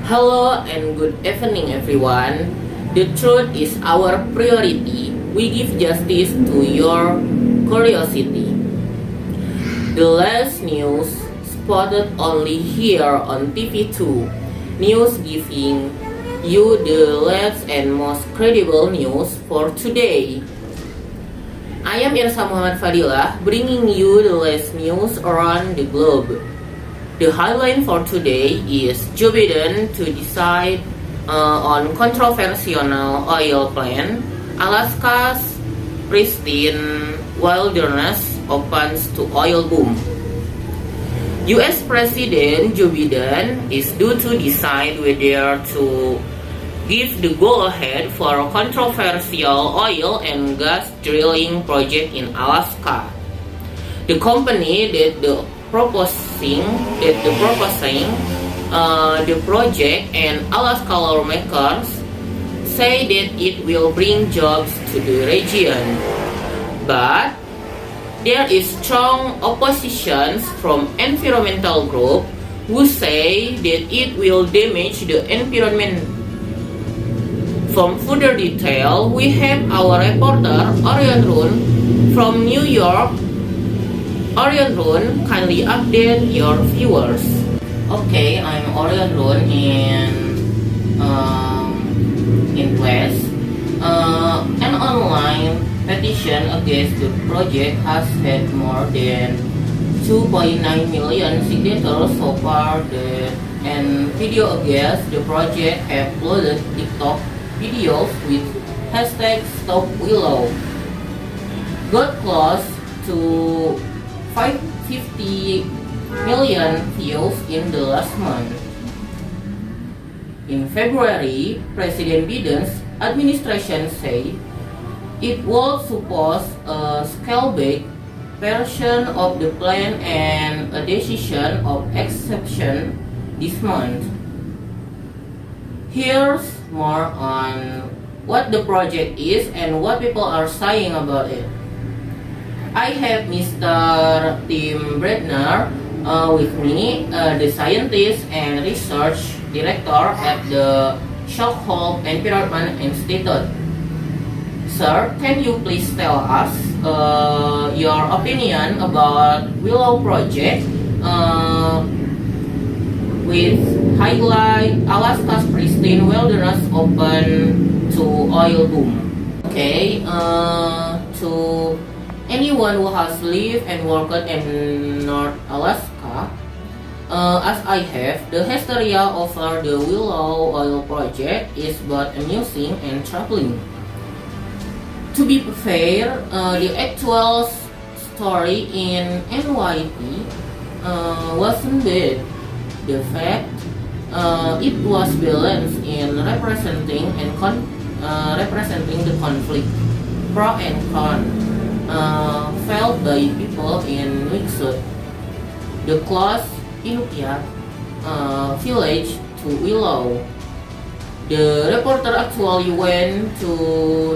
Hello and good evening, everyone. The truth is our priority. We give justice to your curiosity. The last news spotted only here on TV2. News giving you the latest and most credible news for today. I am Irsam Fadhilah, bringing you the latest news around the globe. The highlight for today is Joe Biden to decide on controversial oil plan. Alaska's Pristine Wildernes Opens to oil boom. U.S. President Joe Biden is due to decide whether to give the go-ahead for a controversial oil and gas drilling project in Alaska. The company that the proposing the project and Alaska lawmakers say that it will bring jobs to the region, but there is strong opposition from environmental groups who say that it will damage the environment. From further detail, we have our reporter Orion Rune from New York. Orion Rune, kindly update your viewers. Okay, I'm Orion Rune in class. An online petition against the project has had more than 2.9 million signatures so far, and video against the project have uploaded TikTok videos with hashtag #StopWillow. Got close to 550 million views in the last month. In February, President Biden's administration said it would suppose a scale-back version of the plan and a decision of exception this month. Here's more on what the project is and what people are saying about it. I have Mr. Tim Bradner with me, the scientist and research director at the Stockholm Environment Institute. Sir, can you please tell us your opinion about Willow project with highlight Alaska's Pristine Wildernes Open to oil boom? Okay, to anyone who has lived and worked in North Alaska, as I have, the hysteria over the Willow oil project is both amusing and troubling. To be fair, the actual story in NYT wasn't bad. The fact it was balanced in representing the conflict, pro and con, felt by people in Nuiqsut, the close Inupiat village to Willow. The reporter actually went to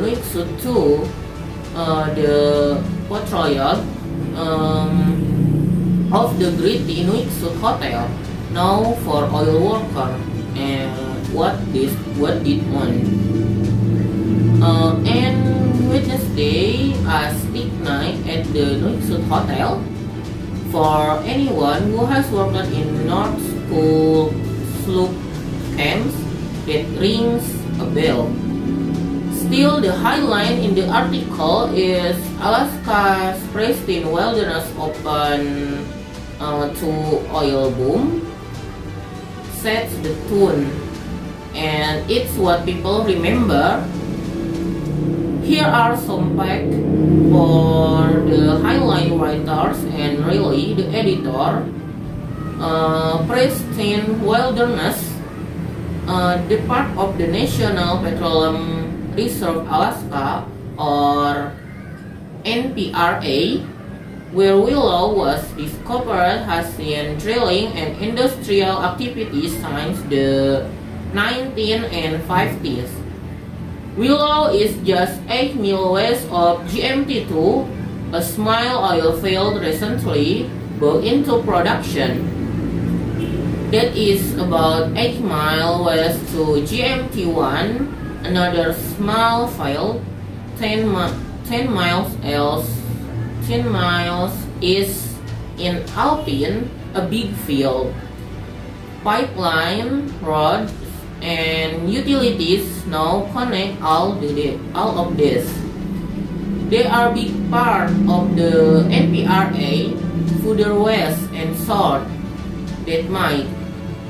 Nuiqsut to the portrayal of the great Nuiqsut hotel, now for oil worker, and what did on. And Wednesday, a stick night at the Nuiqsut hotel for anyone who has worked in North School sloop camps. That rings a bell. Still, the highlight in the article is Alaska's Pristine Wildernes Open to oil boom sets the tone, and it's what people remember. Here are some facts for the highlight writers and really the editor. Pristine Wildernes, the part of the National Petroleum Reserve Alaska, or NPRA, where Willow was discovered, has seen drilling and industrial activities since the 1950s. Willow is just 8 miles west of GMT2, a small oil field recently brought into production. that is about 8 miles west to GMT1, another small field 10 miles else 10 miles is in Alpine, a big field. Pipeline, roads, and utilities now connect all of this. They are big part of the NPRA, further west and south, that might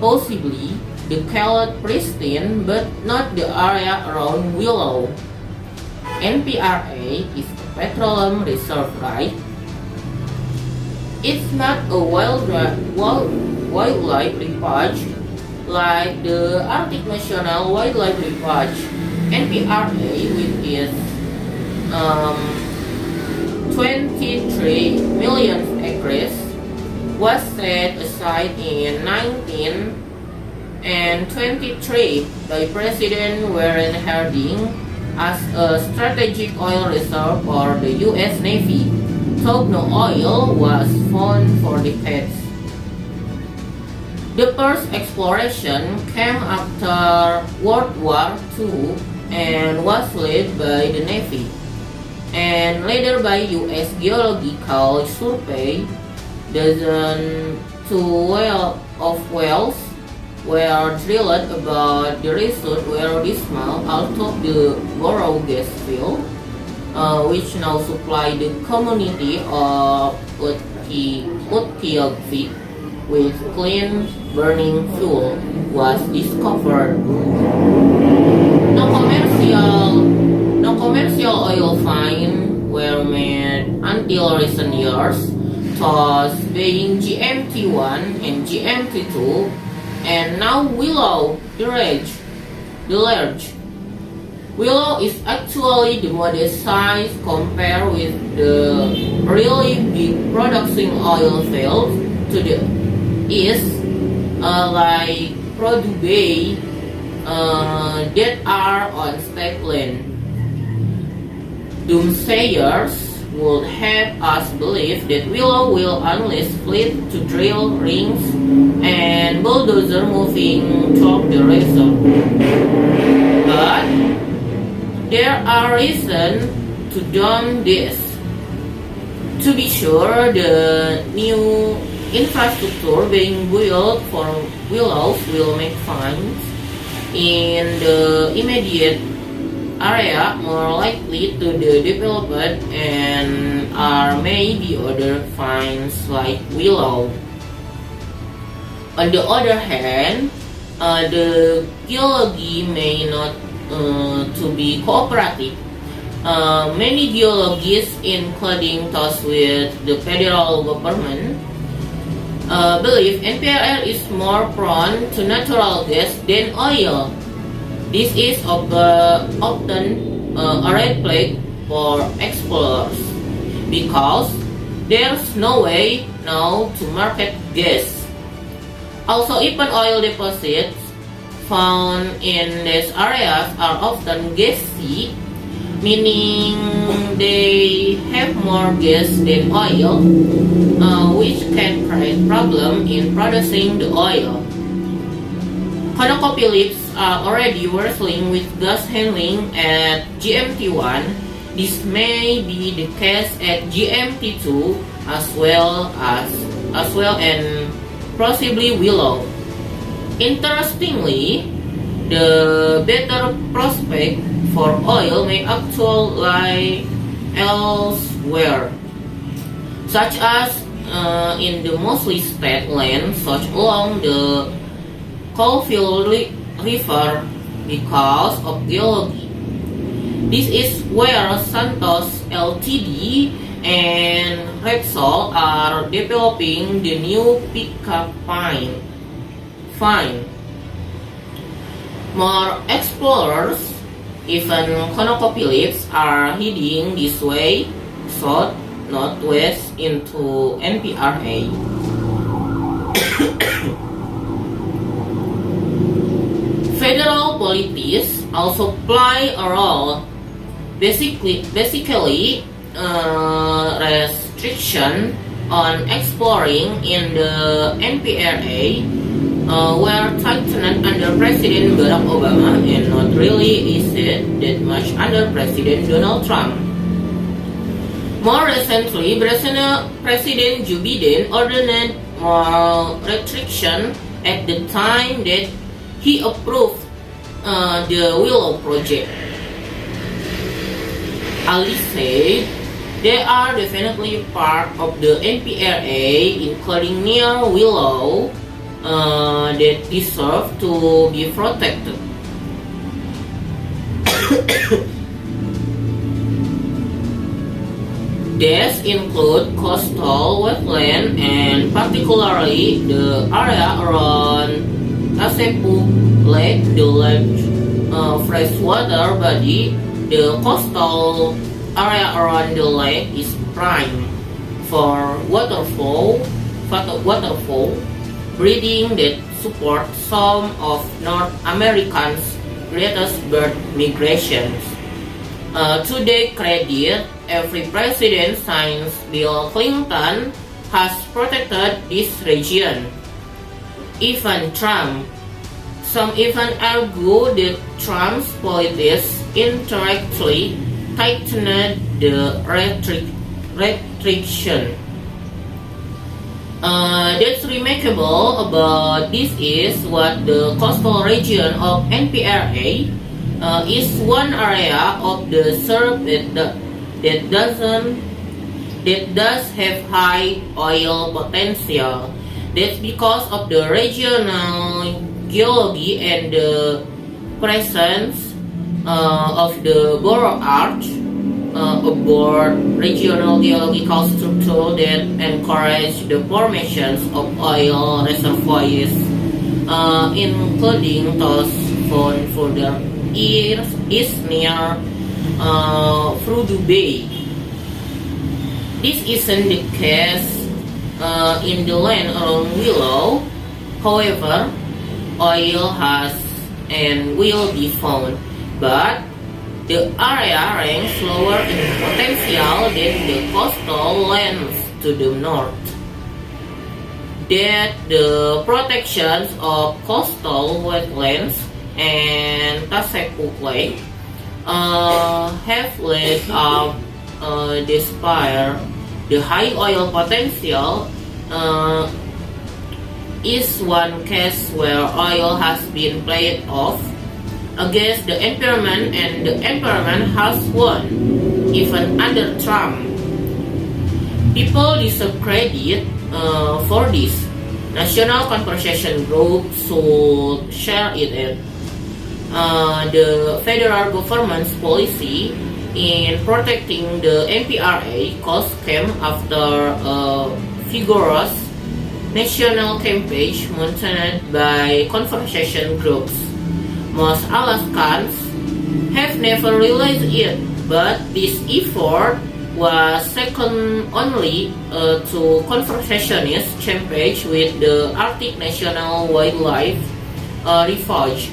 possibly the called Pristine, but not the area around Willow. NPRA is a petroleum reserve, right? It's not a wildlife refuge like the Arctic National Wildlife Refuge. NPRA, with its 23 million acres, was set aside in 1923 by President Warren Harding as a strategic oil reserve for the U.S. Navy, though no oil was found for decades. The first exploration came after World War II and was led by the Navy, and later by U.S. Geological Survey. Dozens of wells were drilled, about the result were dismal out of the Borough gas field, which now supply the community of Utqiagvik with clean burning fuel, was discovered. No commercial oil finds were made until recent years, thus being GMT1 and GMT2, and now Willow, the large. Willow is actually the modest size compared with the really big producing oil fields to the east, like Ratu Bay, that are on state land. Doomsayers would have us believe that Willow will unleash fleet to drill rings and bulldozer moving through the reserve. But there are reasons to doubt this. To be sure, the new infrastructure being built for Willows will make finds in the immediate area more likely to be developed, and are maybe other finds like Willow. On the other hand, the geology may not to be cooperative. Many geologists, including those with the federal government, believe NPR is more prone to natural gas than oil. This is often a red flag for explorers, because there's no way now to market gas. Also, even oil deposits found in these areas are often gassy, meaning they have more gas than oil, which can create problems in producing the oil. ConocoPhillips are already wrestling with gas handling at GMT1. This may be the case at GMT2 as well, and possibly Willow. Interestingly, the better prospect for oil may actually lie elsewhere, such as in the mostly state land, such along the Caulfield River, because of geology. This is where Santos Ltd. And Repsol are developing the new pickup find. More explorers, even ConocoPhillips, are heading this way, south-northwest into NPRA. Federal politics also play a role. Basically, restriction on exploring in the NPRA were tightened under President Barack Obama and not really eased that much under President Donald Trump. More recently, President Joe Biden ordered more restriction at the time that he approved the Willow Project. Ali said they are definitely part of the NPRA, including near Willow, that deserve to be protected. These include coastal wetland and particularly the area around Tasepuk Lake, the large freshwater body. The coastal area around the lake is prime for waterfowl breeding that support some of North America's greatest bird migrations. To their credit, every president since Bill Clinton has protected this region. Even Trump. Some even argue that Trump's politics indirectly tightened the restriction. That's remarkable about this is what the coastal region of NPRA is one area of the surf that does have high oil potential. That's because of the regional geology and the presence of the borough arch, a broad regional geological structure that encourage the formations of oil reservoirs, including those found further east near Ratu Bay. This isn't the case in the land around Willow. However, oil has and will be found, but the area ranks lower in potential than the coastal lands to the north. That the protections of coastal wetlands and Tasepuk Lake have led up despite the high oil potential is one case where oil has been played off against the environment and the environment has won, even under Trump. People deserve credit for this. National conversation groups should share it. The federal government's policy in protecting the NPRA coast came after a vigorous national campaign mounted by conversation groups. Most Alaskans have never realized it, but this effort was second only to conservationist campaign with the Arctic National Wildlife Refuge.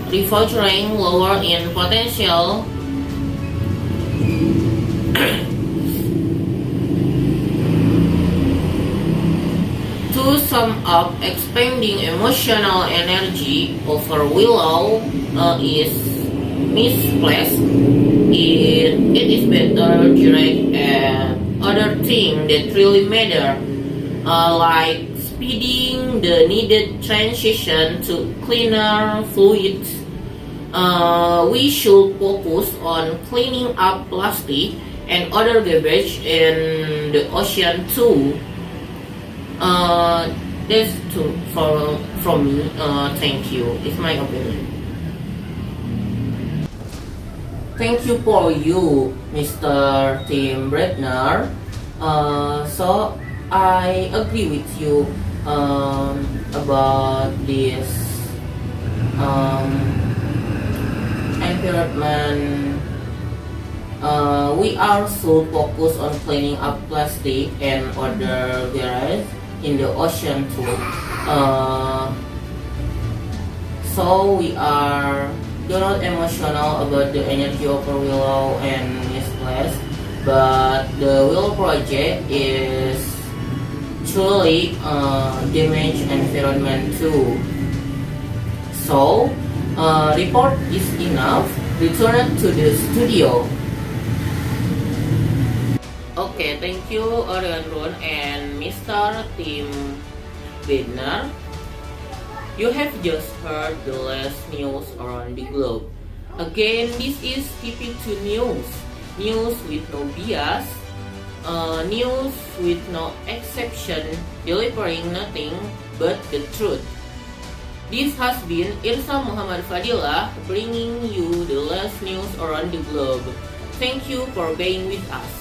Refuge rank lower in potential to sum up, expending emotional energy over Willow is misplaced. It is better direct at other things that really matter, like speeding the needed transition to cleaner fluids. We should focus on cleaning up plastic and other garbage in the ocean too. That's from me. Thank you. It's my opinion. Thank you for you, Mr. Tim Bradner. So I agree with you about this environment. We also focus on cleaning up plastic and other garbage in the ocean too. So we are not emotional about the energy of Willow and misplaced, but the Willow project is truly damage environment too. So, report is enough. Return to the studio. Okay, thank you Orion, Rune, and Mr. Tim Bradner. You have just heard the last news around the globe. Again, this is TP2 News. News with no bias. News with no exception, delivering nothing but the truth. This has been Irsam Muhammad Fadhilah bringing you the last news around the globe. Thank you for being with us.